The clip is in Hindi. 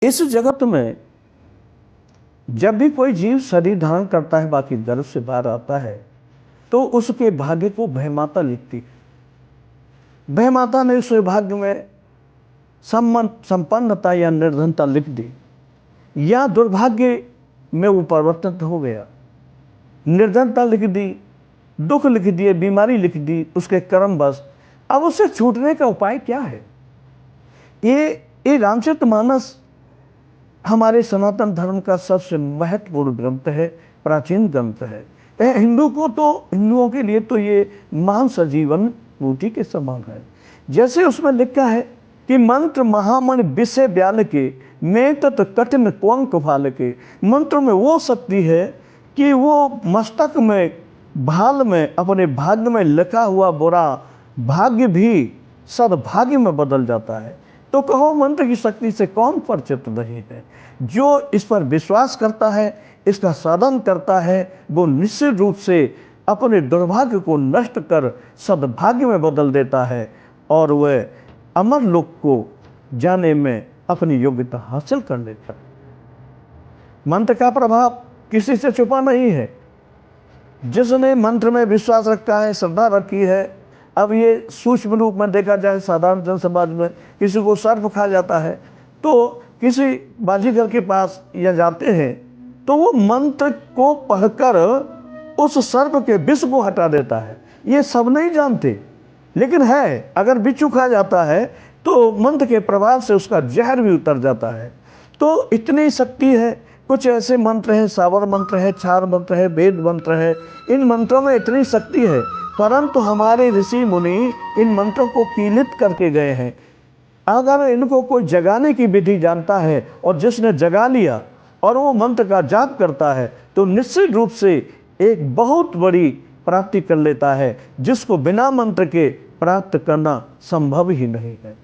इस जगत में जब भी कोई जीव शरीर धारण करता है, बाकी गर्भ से बाहर आता है, तो उसके भाग्य को भयमाता लिखती है। भयमाता ने उस भाग्य में संपन्नता या निर्धनता लिख दी, या दुर्भाग्य में वो परिवर्तित हो गया। निर्धनता लिख दी, दुख लिख दिए, बीमारी लिख दी, उसके कर्म बस। अब उससे छूटने का उपाय क्या है? ये रामचरितमानस हमारे सनातन धर्म का सबसे महत्वपूर्ण ग्रंथ है, प्राचीन ग्रंथ है। हिंदुओं के लिए तो ये महान सजीवन बूटी के समान है। जैसे उसमें लिखा है कि मंत्र महामणि विषय ब्याल के, में तत् कठिन कुंक भाल के। मंत्र में वो शक्ति है कि वो मस्तक में, भाल में, अपने भाग्य में लिखा हुआ बुरा भाग्य भी सद्भाग्य में बदल जाता है। तो कहो, मंत्र की शक्ति से कौन परिचित नहीं है? जो इस पर विश्वास करता है, इसका साधन करता है, वो निश्चित रूप से अपने दुर्भाग्य को नष्ट कर सद्भाग्य में बदल देता है और वह अमर लोक को जाने में अपनी योग्यता हासिल कर लेता है। मंत्र का प्रभाव किसी से छुपा नहीं है। जिसने मंत्र में विश्वास रखा है, श्रद्धा रखी है, अब ये सूक्ष्म रूप में देखा जाए, साधारण जन समाज में किसी को सर्प खा जाता है तो किसी बाजीगर के पास या जाते हैं तो वो मंत्र को पढ़कर उस सर्प के विष को हटा देता है। ये सब नहीं जानते, लेकिन है, अगर बिच्छू खा जाता है तो मंत्र के प्रभाव से उसका जहर भी उतर जाता है। तो इतनी शक्ति है। कुछ ऐसे मंत्र हैं, सावर मंत्र है, क्षार मंत्र है, वेद मंत्र है। इन मंत्रों में इतनी शक्ति है, परंतु हमारे ऋषि मुनि इन मंत्रों को कीलित करके गए हैं। अगर इनको कोई जगाने की विधि जानता है और जिसने जगा लिया और वो मंत्र का जाप करता है तो निश्चित रूप से एक बहुत बड़ी प्राप्ति कर लेता है, जिसको बिना मंत्र के प्राप्त करना संभव ही नहीं है।